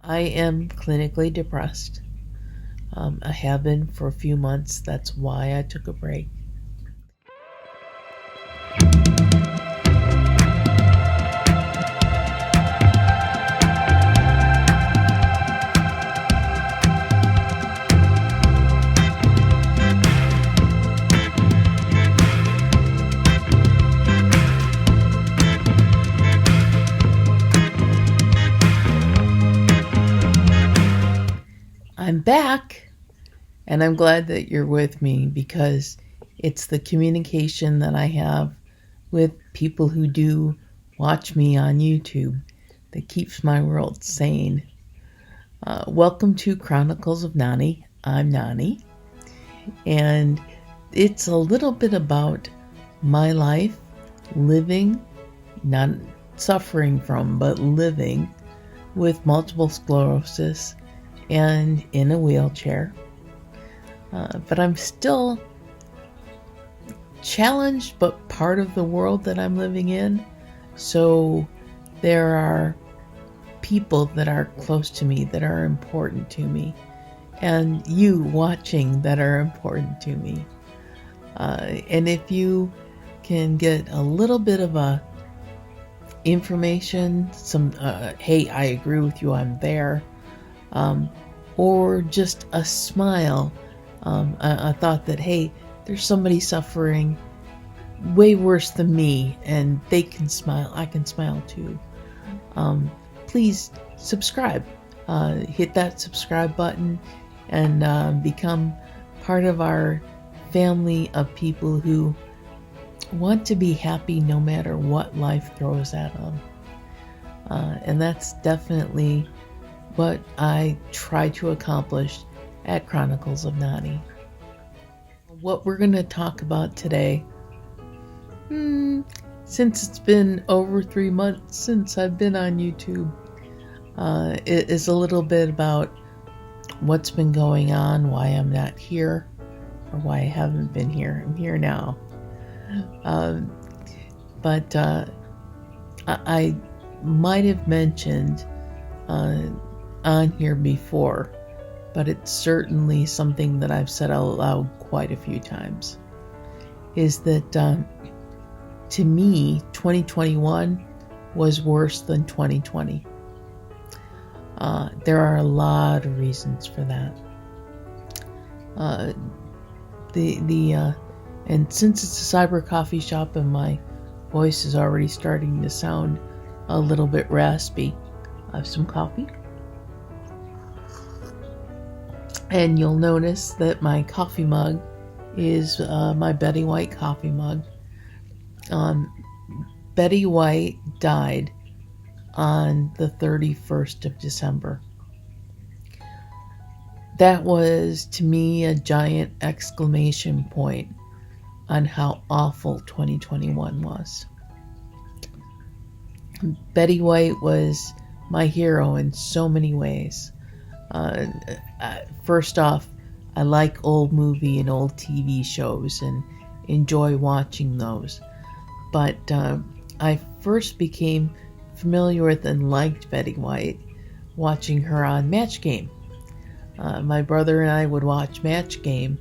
I am clinically depressed. I have been for a few months. That's why I took a break. I'm back, and I'm glad that you're with me because it's the communication that I have with people who do watch me on YouTube that keeps my world sane. Welcome to Chronicles of Nani. I'm Nani, and it's a little bit about my life, living, not suffering from, but living with multiple sclerosis and in a wheelchair. But I'm still challenged, but part of the world that I'm living in. So there are people that are close to me that are important to me, and you watching that are important to me. And if you can get a little bit of a information, some hey, I agree with you, I'm there, or just a smile, a thought that, hey, there's somebody suffering way worse than me and they can smile, I can smile too. Please subscribe, hit that subscribe button and become part of our family of people who want to be happy no matter what life throws at them. And that's definitely what I try to accomplish at Chronicles of Nani. What we're going to talk about today, since it's been over 3 months since I've been on YouTube, it is a little bit about what's been going on, why I'm not here, or why I haven't been here. I'm here now. But I might have mentioned on here before, but it's certainly something that I've said out loud quite a few times, is that to me, 2021 was worse than 2020. There are a lot of reasons for that. And since it's a cyber coffee shop and my voice is already starting to sound a little bit raspy, I have some coffee. And you'll notice that my coffee mug is my Betty White coffee mug. Betty White died on the 31st of December. That was, to me, a giant exclamation point on how awful 2021 was. Betty White was my hero in so many ways. First off, I like old movie and old TV shows and enjoy watching those. But I first became familiar with and liked Betty White watching her on Match Game. My brother and I would watch Match Game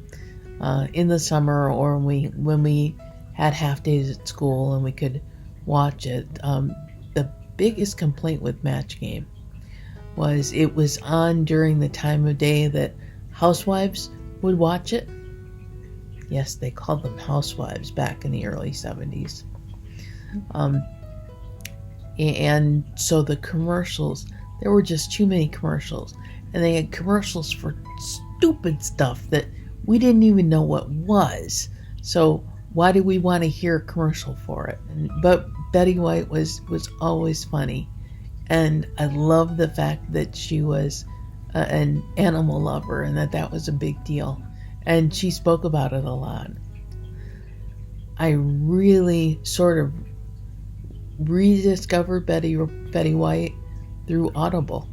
in the summer, or when we had half days at school and we could watch it. The biggest complaint with Match Game was it was on during the time of day that housewives would watch it. Yes, they called them housewives back in the early 70s. And so the commercials, there were just too many commercials. And they had commercials for stupid stuff that we didn't even know what was. So why do we want to hear a commercial for it? But Betty White was always funny. And I love the fact that she was an animal lover and that was a big deal. And she spoke about it a lot. I really sort of rediscovered Betty White through Audible.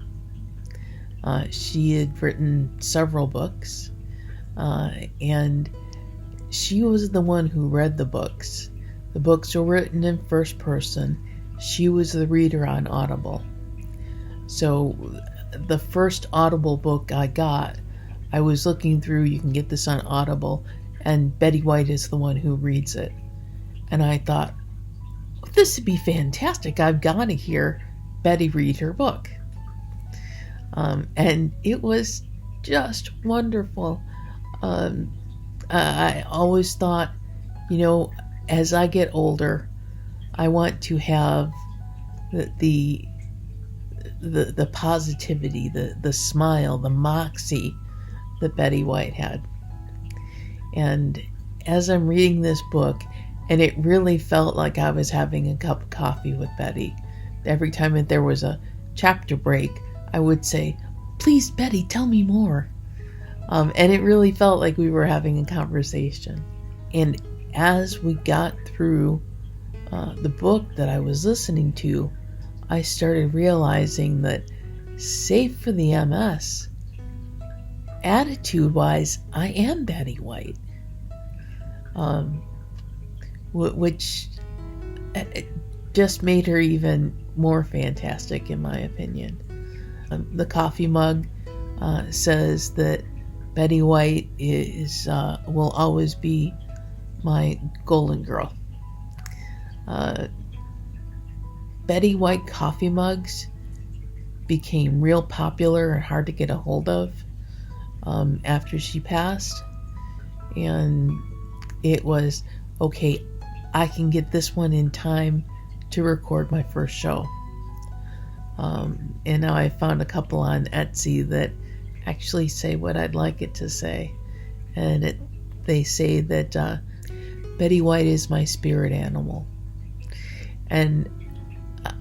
She had written several books, and she was the one who read the books. The books were written in first person. She was the reader on Audible. So the first Audible book I got, I was looking through, you can get this on Audible, and Betty White is the one who reads it. And I thought, this would be fantastic. I've got to hear Betty read her book. And it was just wonderful. I always thought, as I get older, I want to have the positivity, the smile, the moxie that Betty White had. And as I'm reading this book, and it really felt like I was having a cup of coffee with Betty. Every time that there was a chapter break, I would say, "Please, Betty, tell me more." And it really felt like we were having a conversation. And as we got through the book that I was listening to, I started realizing that, save for the MS, attitude-wise, I am Betty White. Which just made her even more fantastic, in my opinion. The coffee mug says that Betty White will always be my golden girl. Betty White coffee mugs became real popular and hard to get a hold of after she passed. And it was, okay, I can get this one in time to record my first show. And now I found a couple on Etsy that actually say what I'd like it to say. And they say that Betty White is my spirit animal. And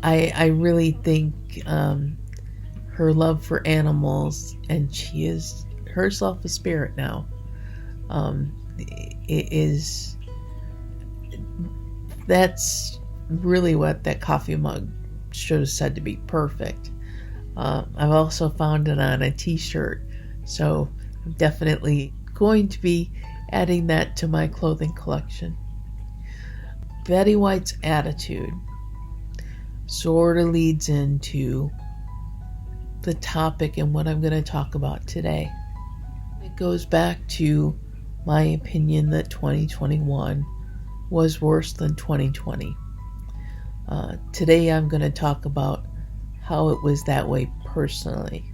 I really think her love for animals, and she is herself a spirit now, that's really what that coffee mug should have said to be perfect. I've also found it on a t-shirt, so I'm definitely going to be adding that to my clothing collection. Betty White's attitude sort of leads into the topic and what I'm going to talk about today. It goes back to my opinion that 2021 was worse than 2020. Today I'm going to talk about how it was that way personally.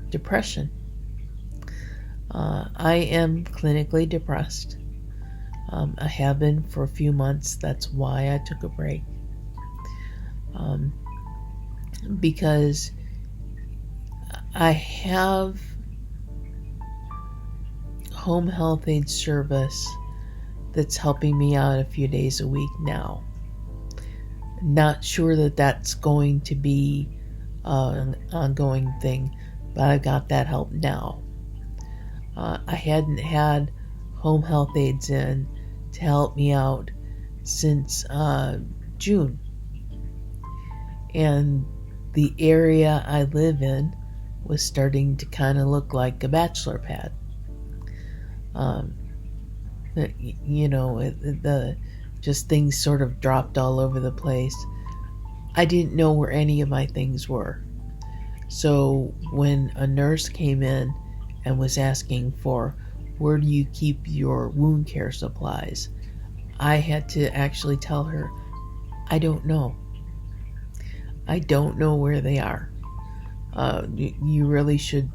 Depression. I am clinically depressed. I have been for a few months. That's why I took a break. Because I have home health aid service that's helping me out a few days a week now. Not sure that that's going to be an ongoing thing, but I've got that help now. I hadn't had home health aides in to help me out since June. And the area I live in was starting to kind of look like a bachelor pad. Just things sort of dropped all over the place. I didn't know where any of my things were. So when a nurse came in and was asking for, where do you keep your wound care supplies, I had to actually tell her, I don't know. I don't know where they are. You really should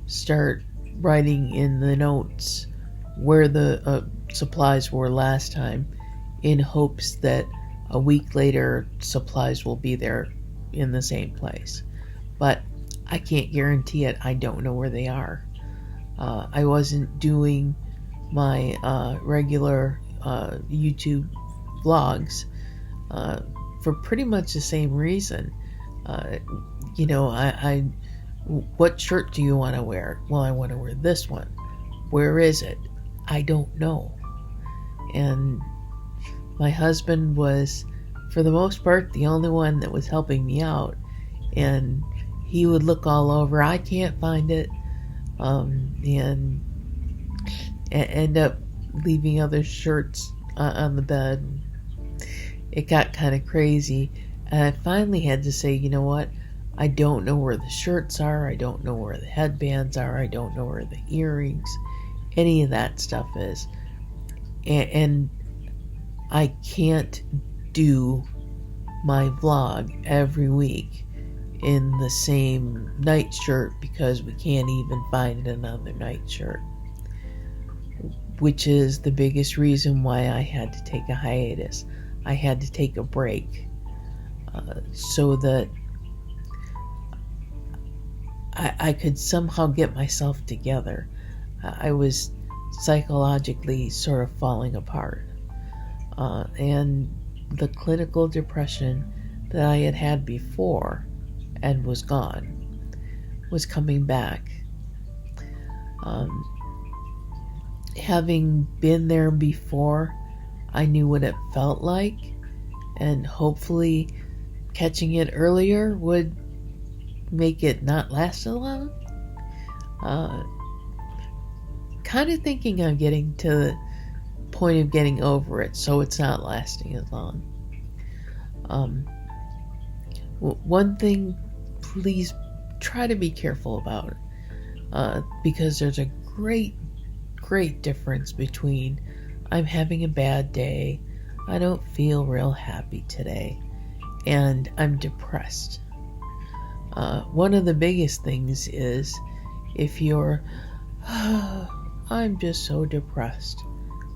start writing in the notes where the supplies were last time, in hopes that a week later supplies will be there in the same place. But I can't guarantee it. I don't know where they are. I wasn't doing my regular YouTube vlogs for pretty much the same reason. What shirt do you want to wear? Well, I want to wear this one. Where is it? I don't know. And my husband was, for the most part, the only one that was helping me out. And he would look all over. I can't find it. And end up leaving other shirts on the bed. It got kind of crazy. And I finally had to say, you know what? I don't know where the shirts are. I don't know where the headbands are. I don't know where the earrings, any of that stuff is. And I can't do my vlog every week in the same nightshirt because we can't even find another nightshirt, which is the biggest reason why I had to take a hiatus. I had to take a break so that I could somehow get myself together. I was psychologically sort of falling apart. And the clinical depression that I had had before and was gone was coming back. Having been there before, I knew what it felt like, and hopefully catching it earlier would make it not last so long. Kind of thinking I'm getting to the point of getting over it, so it's not lasting as long. One thing, please try to be careful about it, because there's a great difference between I'm having a bad day, I don't feel real happy today, and I'm depressed. One of the biggest things is if you're, I'm just so depressed,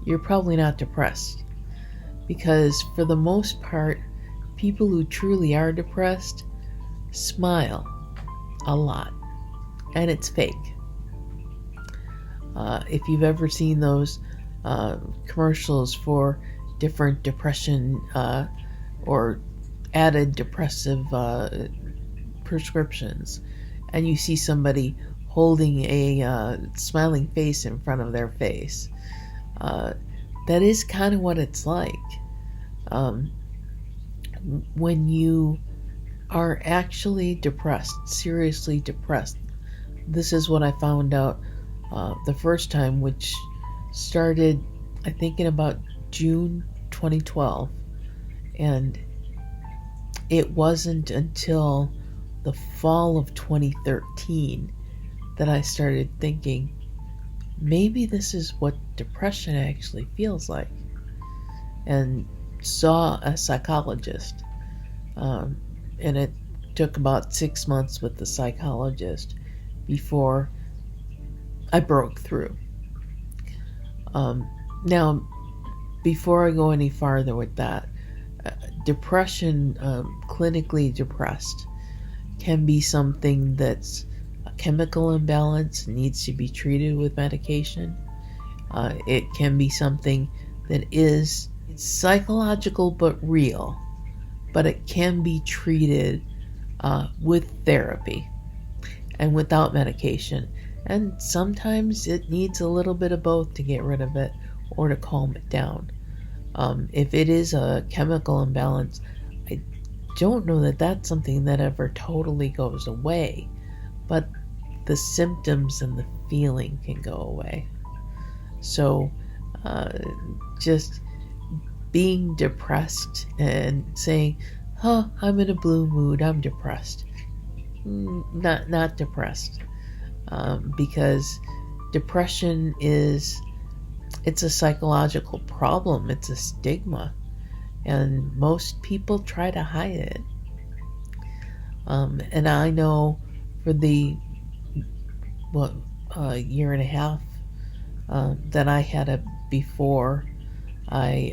you're probably not depressed. Because for the most part, people who truly are depressed smile a lot, and it's fake. If you've ever seen those commercials for different depression or added depressive prescriptions, and you see somebody holding a smiling face in front of their face, that is kind of what it's like. When you are actually depressed, seriously depressed, this is what I found out the first time, which started, I think, in about June 2012, and it wasn't until the fall of 2013 that I started thinking, maybe this is what depression actually feels like, and saw a psychologist. And it took about 6 months with the psychologist before I broke through. Now, before I go any farther with that, depression, clinically depressed, can be something that's a chemical imbalance, needs to be treated with medication. It can be something that it's psychological but real, but it can be treated with therapy and without medication. And sometimes it needs a little bit of both to get rid of it or to calm it down. If it is a chemical imbalance, I don't know that that's something that ever totally goes away, but the symptoms and the feeling can go away. So just being depressed and saying, I'm in a blue mood, I'm depressed. Not depressed. Because depression it's a psychological problem, it's a stigma, and most people try to hide it. And I know for the year and a half that I had it before, I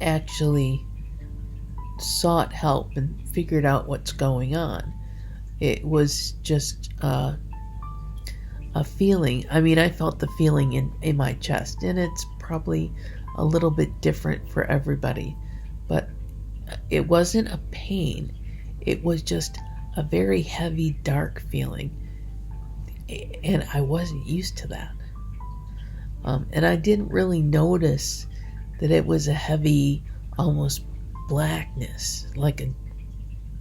actually sought help and figured out what's going on. It was just a feeling. I mean, I felt the feeling in my chest, and it's probably a little bit different for everybody, but it wasn't a pain. It was just a very heavy, dark feeling, and I wasn't used to that. And I didn't really notice that it was a heavy, almost blackness, like a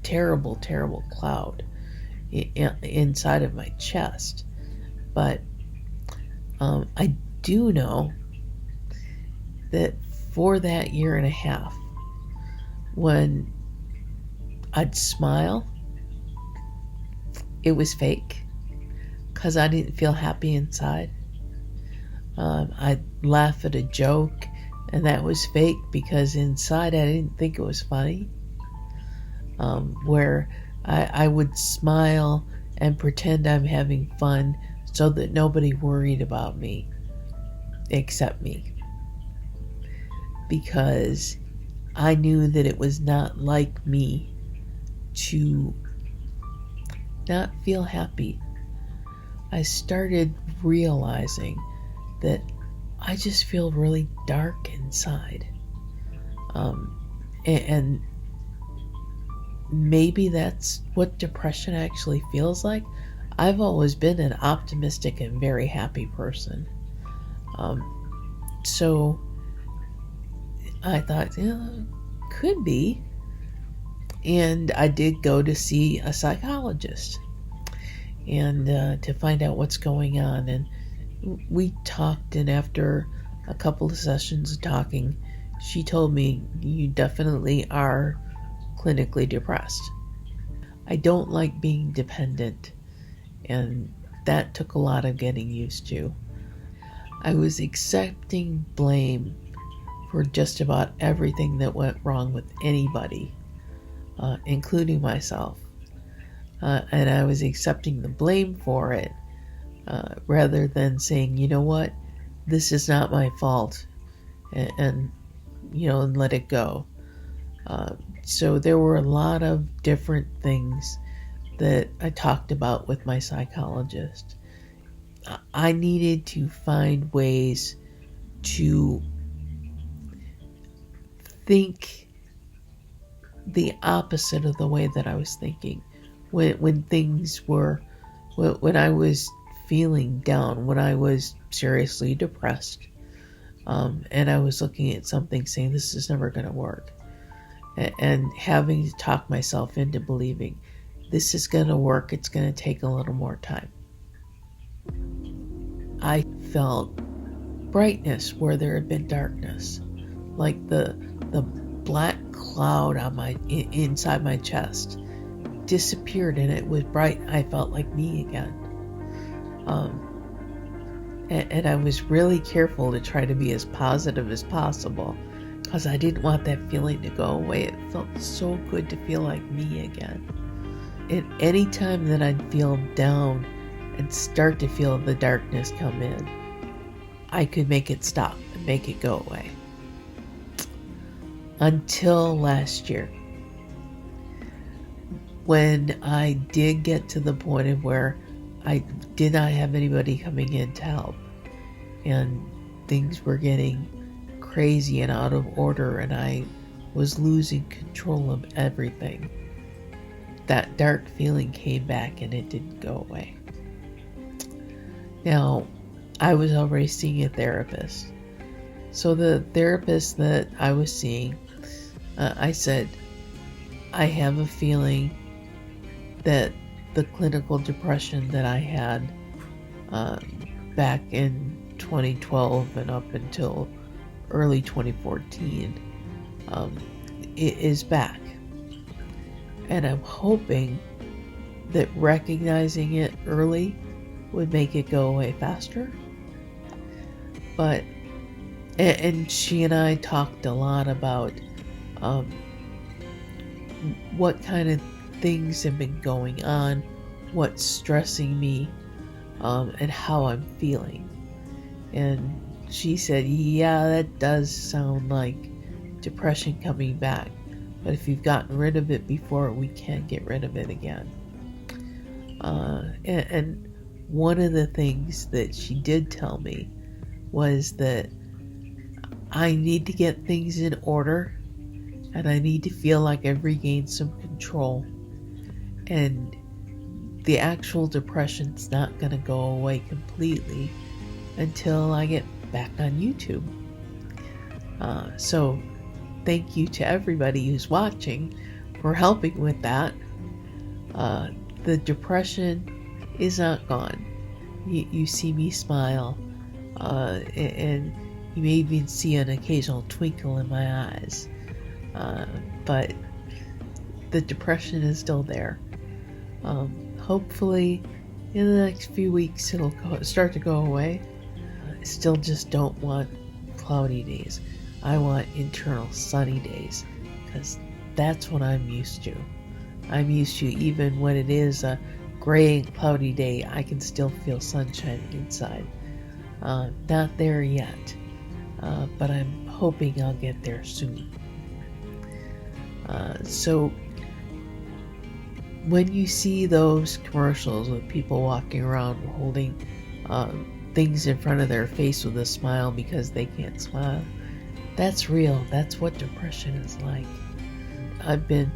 terrible, terrible cloud inside of my chest. But I do know that for that year and a half, when I'd smile it was fake because I didn't feel happy inside. I'd laugh at a joke, and that was fake because inside I didn't think it was funny. Where I would smile and pretend I'm having fun so that nobody worried about me except me. Because I knew that it was not like me to not feel happy. I started realizing that I just feel really dark inside. And maybe that's what depression actually feels like. I've always been an optimistic and very happy person. So I thought, could be. And I did go to see a psychologist and to find out what's going on. And we talked, and after a couple of sessions of talking, she told me, you definitely are clinically depressed. I don't like being dependent, and that took a lot of getting used to. I was accepting blame for just about everything that went wrong with anybody, including myself. And I was accepting the blame for it rather than saying, you know what, this is not my fault, and let it go. So there were a lot of different things that I talked about with my psychologist. I needed to find ways to think the opposite of the way that I was thinking when I was feeling down, when I was seriously depressed, and I was looking at something saying this is never going to work, and having to talk myself into believing this is going to work, it's going to take a little more time. I felt brightness where there had been darkness, like the black cloud on inside my chest disappeared, and it was bright. I felt like me again. And I was really careful to try to be as positive as possible because I didn't want that feeling to go away. It felt so good to feel like me again. And any time that I'd feel down and start to feel the darkness come in, I could make it stop and make it go away. Until last year, when I did get to the point of where I did not have anybody coming in to help, and things were getting crazy and out of order, and I was losing control of everything. That dark feeling came back, and it didn't go away. Now, I was already seeing a therapist. So the therapist that I was seeing, I said, I have a feeling that the clinical depression that I had back in 2012 and up until early 2014 it is back. And I'm hoping that recognizing it early would make it go away faster. And she and I talked a lot about what kind of things have been going on, what's stressing me, and how I'm feeling. And she said, yeah, that does sound like depression coming back, but if you've gotten rid of it before, we can't get rid of it again. And one of the things that she did tell me was that I need to get things in order, and I need to feel like I've regained some control. And the actual depression's not going to go away completely until I get back on YouTube. So thank you to everybody who's watching for helping with that. The depression is not gone. You see me smile, and you may even see an occasional twinkle in my eyes. But the depression is still there. hopefully in the next few weeks it'll start to go away. I still just don't want cloudy days. I want internal sunny days, because that's what I'm used to. I'm used to, even when it is a gray and cloudy day, I can still feel sunshine inside. Not there yet, but I'm hoping I'll get there soon. So when you see those commercials with people walking around holding things in front of their face with a smile because they can't smile, that's real. That's what depression is like. I've been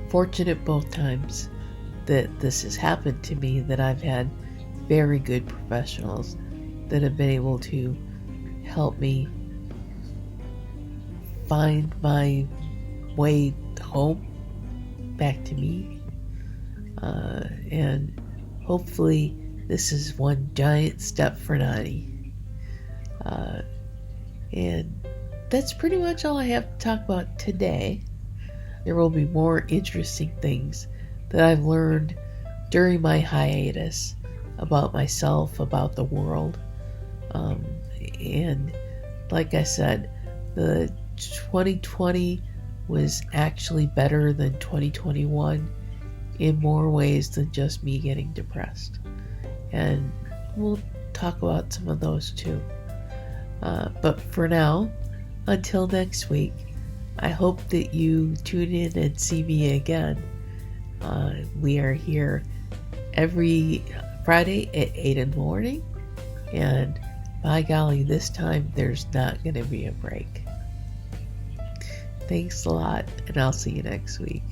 fortunate both times that this has happened to me, that I've had very good professionals that have been able to help me find my way home, back to me. And hopefully this is one giant step for Nani. And that's pretty much all I have to talk about today. There will be more interesting things that I've learned during my hiatus about myself, about the world. And like I said, the 2020 was actually better than 2021 in more ways than just me getting depressed. And we'll talk about some of those too. But for now, until next week, I hope that you tune in and see me again. We are here every Friday at 8 in the morning, and by golly, this time there's not going to be a break. Thanks a lot, and I'll see you next week.